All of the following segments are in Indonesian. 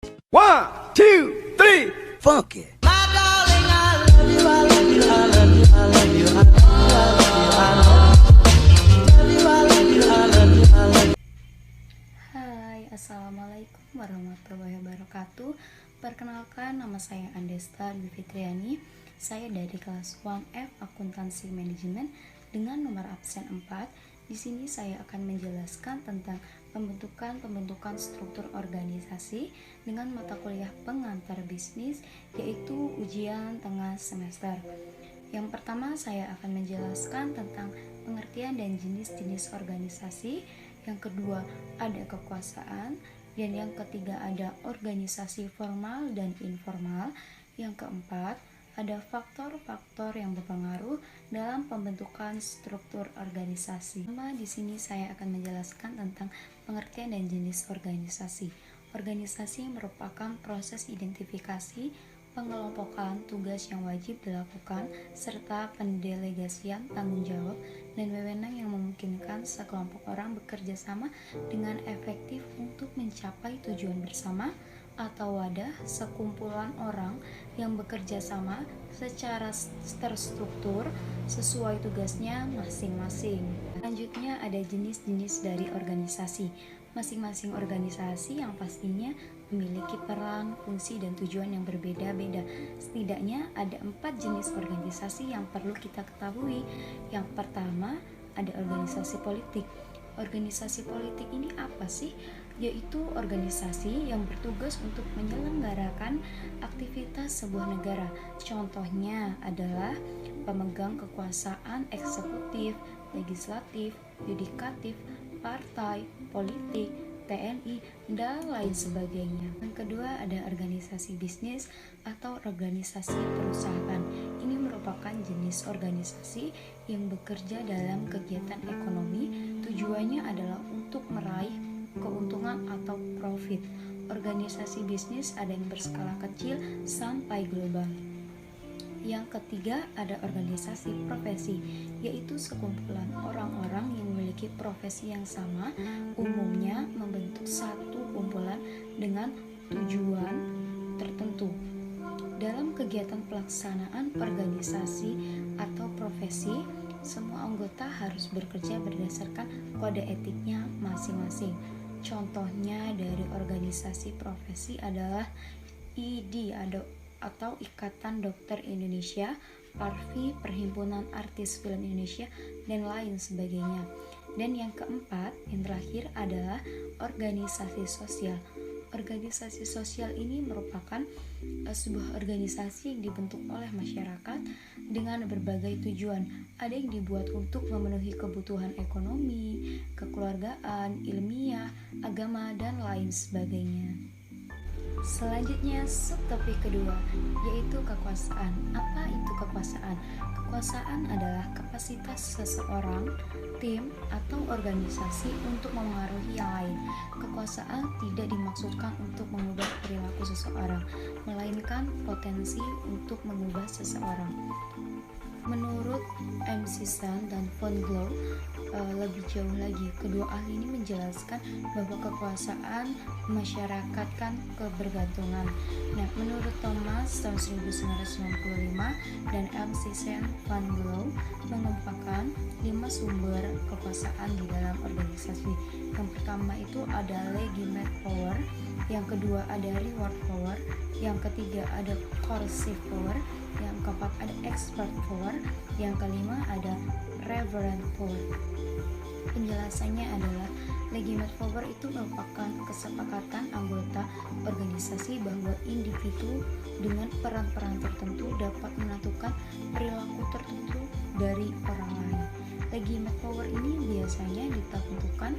One, two, three, funk it. Hai, assalamualaikum warahmatullahi wabarakatuh. Perkenalkan, nama saya Andesta Dwi Fitriani. Saya dari kelas 1F Akuntansi Manajemen dengan nomor absen 4. Di sini saya akan menjelaskan tentang pembentukan struktur organisasi dengan mata kuliah pengantar bisnis, yaitu ujian tengah semester. Yang pertama, saya akan menjelaskan tentang pengertian dan jenis-jenis organisasi. Yang kedua, ada kekuasaan. Dan yang ketiga, ada organisasi formal dan informal. Yang keempat, ada faktor-faktor yang berpengaruh dalam pembentukan struktur organisasi. Di sini saya akan menjelaskan tentang pengertian dan jenis organisasi. Organisasi merupakan proses identifikasi, pengelompokan tugas yang wajib dilakukan, serta pendelegasian tanggung jawab dan wewenang yang memungkinkan sekelompok orang bekerja sama dengan efektif untuk mencapai tujuan bersama, atau wadah sekumpulan orang yang bekerja sama secara terstruktur sesuai tugasnya masing-masing. Selanjutnya ada jenis-jenis dari organisasi. Masing-masing organisasi yang pastinya memiliki peran, fungsi, dan tujuan yang berbeda-beda. Setidaknya ada 4 jenis organisasi yang perlu kita ketahui. Yang pertama, ada organisasi politik. Organisasi politik ini apa sih? Yaitu organisasi yang bertugas untuk menyelenggarakan aktivitas sebuah negara. Contohnya adalah pemegang kekuasaan eksekutif, legislatif, yudikatif, partai, politik, TNI, dan lain sebagainya. Yang kedua, ada organisasi bisnis atau organisasi perusahaan. Ini merupakan jenis organisasi yang bekerja dalam kegiatan ekonomi. Tujuannya adalah untuk meraih keuntungan atau profit. Organisasi bisnis ada yang berskala kecil sampai global. Yang ketiga, ada organisasi profesi, yaitu sekumpulan orang-orang yang memiliki profesi yang sama, umumnya membentuk satu kumpulan dengan tujuan tertentu. Dalam kegiatan pelaksanaan organisasi atau profesi, semua anggota harus bekerja berdasarkan kode etiknya masing-masing. Contohnya dari organisasi profesi adalah ID atau Ikatan Dokter Indonesia, Parvi, Perhimpunan Artis Film Indonesia, dan lain sebagainya. Dan yang keempat, yang terakhir adalah organisasi sosial. Organisasi sosial ini merupakan sebuah organisasi yang dibentuk oleh masyarakat dengan berbagai tujuan. Ada yang dibuat untuk memenuhi kebutuhan ekonomi, kekeluargaan, ilmiah, agama, dan lain sebagainya. Selanjutnya, subtopik kedua, yaitu kekuasaan. Apa itu kekuasaan? Kekuasaan adalah kapasitas seseorang, tim, atau organisasi untuk memengaruhi yang lain. Kekuasaan tidak dimaksudkan untuk mengubah perilaku seseorang, melainkan potensi untuk mengubah seseorang. Menurut MC Sun dan Von Glow, lebih jauh lagi, kedua ahli ini menjelaskan bahwa kekuasaan masyarakatkan kebergantungan. Nah, menurut Thomas tahun 1995 dan MC Sun Van Glow mengemukakan 5 sumber kekuasaan di dalam organisasi. Yang pertama itu ada legitimate power, yang kedua ada reward power, yang ketiga ada coercive power, yang keempat ada expert power, yang kelima ada reverent power. Penjelasannya adalah legitimate power itu merupakan kesepakatan anggota organisasi bahwa individu dengan peran-peran tertentu dapat menentukan perilaku tertentu dari orang lain. Legitimate power ini biasanya ditentukan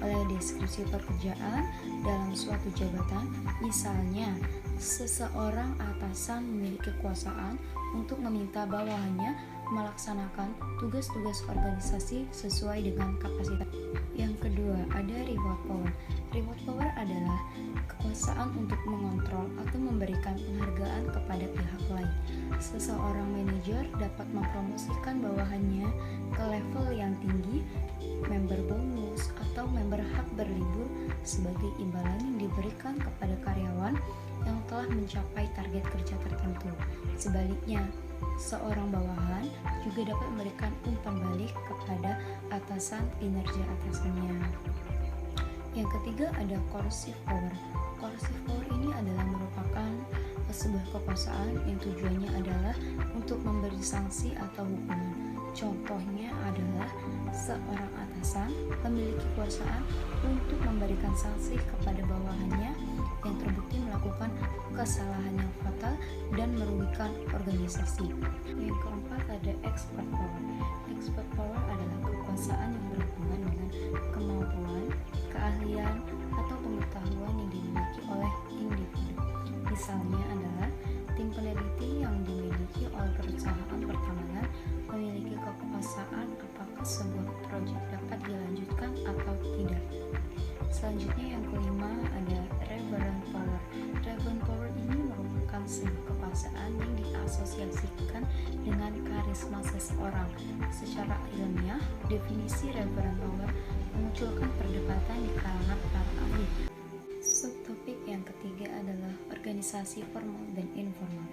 oleh deskripsi pekerjaan dalam suatu jabatan. Misalnya, seseorang atasan memiliki kekuasaan untuk meminta bawahannya melaksanakan tugas-tugas organisasi sesuai dengan kapasitas. Yang kedua, ada reward power. Reward power adalah kekuasaan untuk mengontrol atau memberikan penghargaan kepada pihak lain. Seseorang manajer dapat mempromosikan bawahannya ke level yang tinggi, member bonus, atau member hak berlibur sebagai imbalan yang diberikan kepada karyawan setelah mencapai target kerja tertentu. Sebaliknya, seorang bawahan juga dapat memberikan umpan balik kepada atasan kinerja atasannya. Yang ketiga ada coercive power. Coercive power ini adalah merupakan sebuah kekuasaan yang tujuannya adalah untuk memberi sanksi atau hukuman. Contohnya adalah seorang atasan memiliki kekuasaan untuk memberikan sanksi kepada bawahannya yang terbukti melakukan kesalahan yang fatal dan merugikan organisasi. Yang keempat ada expert power. Expert power adalah kekuasaan yang berhubungan dengan kemampuan, keahlian, atau pengetahuan yang dimiliki oleh individu. Misalnya adalah tim peneliti yang dimiliki oleh perusahaan pertambangan memiliki kekuasaan apakah sebuah proyek dapat dilanjutkan atau tidak. Selanjutnya yang kelima ada reverent power. Reverent power ini merupakan sebuah kekuasaan yang diasosiasikan dengan karisma seseorang. Secara ilmiah, definisi reverent power memunculkan perdebatan di kalangan para ahli. Subtopik yang ketiga adalah organisasi formal dan informal.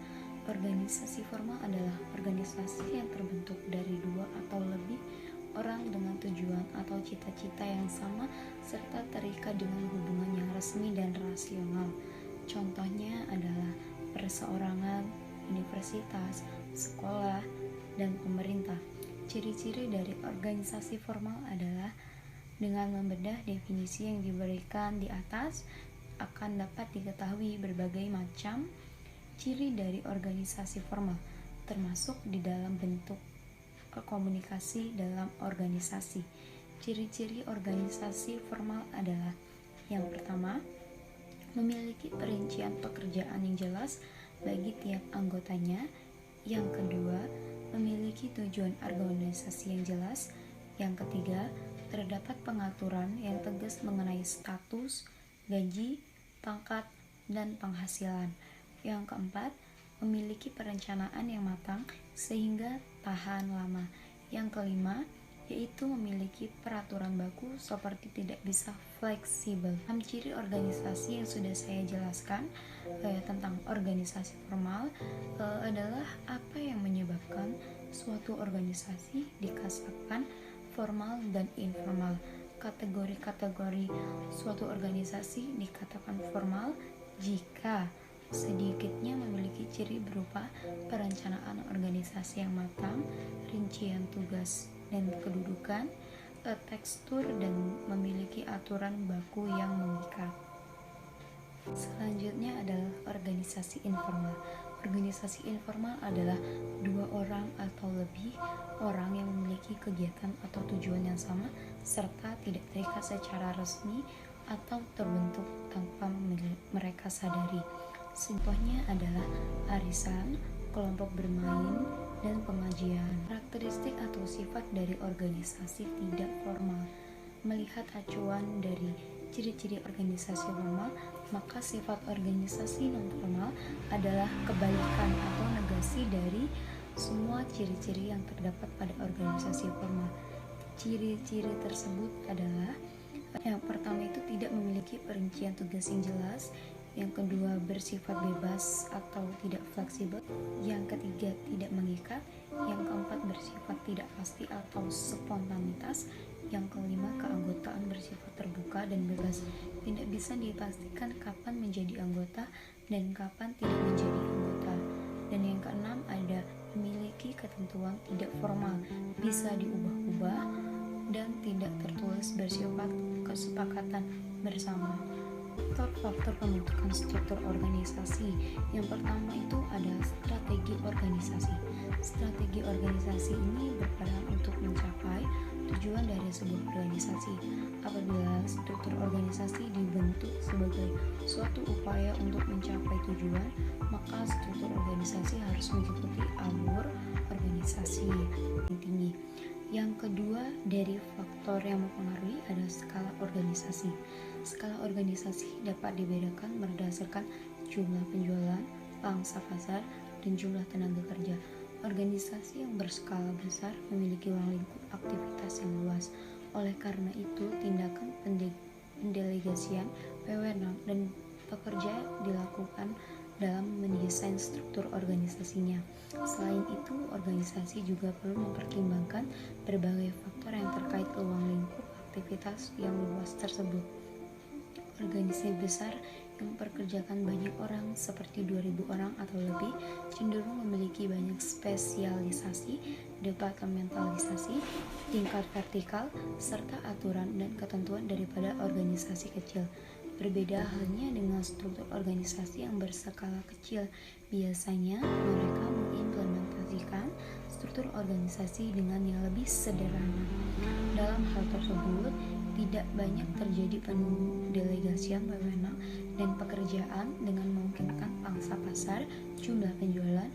Organisasi formal adalah organisasi yang terbentuk dari dua atau lebih orang dengan tujuan atau cita-cita yang sama serta terikat dengan hubungan yang resmi dan rasional. Contohnya adalah perseorangan, universitas, sekolah, dan pemerintah. Ciri-ciri dari organisasi formal adalah dengan membedah definisi yang diberikan di atas akan dapat diketahui berbagai macam ciri dari organisasi formal, termasuk di dalam bentuk komunikasi dalam organisasi. Ciri-ciri organisasi formal adalah yang pertama, memiliki perincian pekerjaan yang jelas bagi tiap anggotanya. Yang kedua, memiliki tujuan organisasi yang jelas. Yang ketiga, terdapat pengaturan yang tegas mengenai status, gaji, pangkat, dan penghasilan. Yang keempat, memiliki perencanaan yang matang sehingga tahan lama. Yang kelima, yaitu memiliki peraturan baku seperti tidak bisa fleksibel. 6 ciri organisasi yang sudah saya jelaskan tentang organisasi formal adalah apa yang menyebabkan suatu organisasi dikatakan formal dan informal. Kategori-kategori suatu organisasi dikatakan formal jika sedikitnya memiliki ciri berupa perencanaan organisasi yang matang, rincian tugas dan kedudukan, tekstur, dan memiliki aturan baku yang mengikat. Selanjutnya adalah organisasi informal. Organisasi informal adalah dua orang atau lebih orang yang memiliki kegiatan atau tujuan yang sama serta tidak terikat secara resmi atau terbentuk tanpa mereka sadari. Contohnya adalah arisan, kelompok bermain, dan pengajian. Karakteristik atau sifat dari organisasi tidak formal. Melihat acuan dari ciri-ciri organisasi formal, maka sifat organisasi non formal adalah kebalikan atau negasi dari semua ciri-ciri yang terdapat pada organisasi formal. Ciri-ciri tersebut adalah yang pertama itu tidak memiliki perincian tugas yang jelas, yang kedua bersifat bebas atau tidak fleksibel, yang ketiga tidak mengikat, yang keempat bersifat tidak pasti atau spontanitas, yang kelima keanggotaan bersifat terbuka dan bebas, tidak bisa dipastikan kapan menjadi anggota dan kapan tidak menjadi anggota, dan yang keenam ada memiliki ketentuan tidak formal, bisa diubah-ubah dan tidak tertulis bersifat kesepakatan bersama. Faktor pembentukan struktur organisasi. Yang pertama itu ada strategi organisasi. Strategi organisasi ini berperan untuk mencapai tujuan dari sebuah organisasi. Apabila struktur organisasi dibentuk sebagai suatu upaya untuk mencapai tujuan, maka struktur organisasi harus mengikuti alur organisasi yang tinggi. Yang kedua dari faktor yang mempengaruhi ada skala organisasi. Skala organisasi dapat dibedakan berdasarkan jumlah penjualan, pangsa pasar, dan jumlah tenaga kerja. Organisasi yang berskala besar memiliki ruang lingkup aktivitas yang luas. Oleh karena itu, tindakan pendelegasian, wewenang, dan pekerja dilakukan dalam mendesain struktur organisasinya. Selain itu, organisasi juga perlu mempertimbangkan berbagai faktor yang terkait ruang lingkup aktivitas yang luas tersebut. Organisasi besar yang mempekerjakan banyak orang seperti 2000 orang atau lebih cenderung memiliki banyak spesialisasi, departementalisasi, tingkat vertikal, serta aturan dan ketentuan daripada organisasi kecil. Berbeda halnya dengan struktur organisasi yang berskala kecil. Biasanya mereka mengimplementasikan struktur organisasi dengan yang lebih sederhana. Dalam hal tersebut, tidak banyak terjadi pendelegasian wewenang dan pekerjaan dengan memungkinkan pangsa pasar, jumlah penjualan,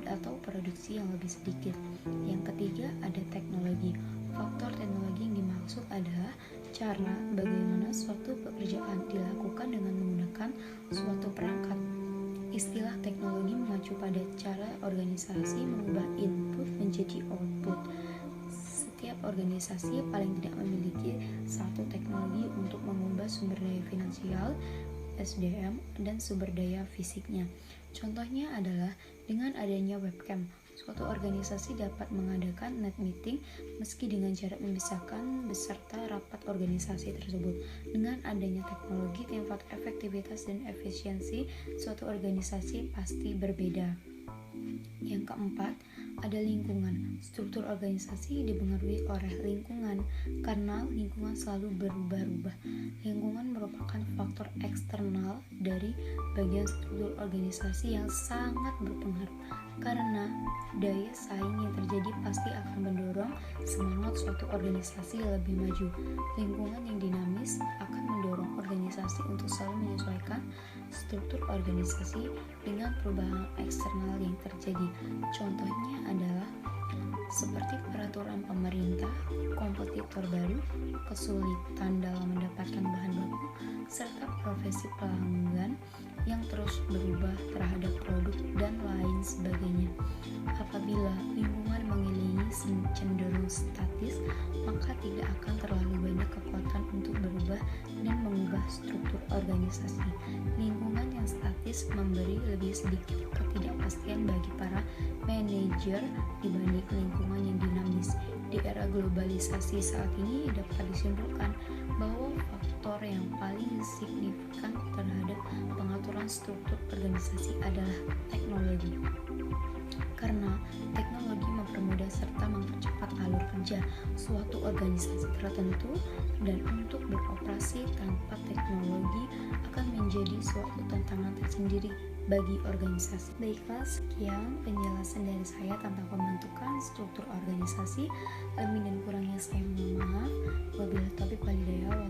atau produksi yang lebih sedikit. Yang ketiga, ada teknologi. Faktor teknologi yang dimaksud adalah cara bagaimana suatu pekerjaan dilakukan dengan menggunakan suatu perangkat. Istilah teknologi mengacu pada cara organisasi mengubah input menjadi output. Setiap organisasi paling tidak memiliki satu teknologi untuk mengubah sumber daya finansial, SDM, dan sumber daya fisiknya. Contohnya adalah dengan adanya webcam, suatu organisasi dapat mengadakan net meeting meski dengan jarak memisahkan beserta rapat organisasi tersebut. Dengan adanya teknologi, tingkat efektivitas dan efisiensi suatu organisasi pasti berbeda. Yang keempat, ada lingkungan. Struktur organisasi dipengaruhi oleh lingkungan karena lingkungan selalu berubah-ubah. Lingkungan merupakan faktor eksternal dari bagian struktur organisasi yang sangat berpengaruh karena daya saing yang terjadi pasti akan mendorong semangat suatu organisasi lebih maju. Lingkungan yang dinamis akan mendorong organisasi untuk selalu menyesuaikan struktur organisasi dengan perubahan eksternal yang terjadi. Contohnya adalah seperti peraturan pemerintah, kompetitor baru, kesulitan dalam mendapatkan bahan baku, serta profesi pelanggan yang terus berubah terhadap produk dan lain sebagainya. Apabila lingkungan mengelilingi cenderung statis, maka tidak akan terlalu banyak kekuatan untuk berubah dan mengubah struktur organisasi. Lingkungan yang statis memberi lebih sedikit ketidakpastian bagi para manajer dibanding lingkungan yang dinamis. Di era globalisasi saat ini dapat disimpulkan bahwa faktor yang paling signifikan terhadap pengaturan struktur organisasi adalah teknologi. Karena teknologi mempermudah serta mempercepat alur kerja suatu organisasi tertentu, dan untuk beroperasi tanpa teknologi akan menjadi suatu tantangan tersendiri bagi organisasi. Baiklah, sekian penjelasan dari saya tentang pembentukan struktur organisasi. Lebih dan kurangnya saya mohon maaf. Wabillahi taufiq wal hidayah.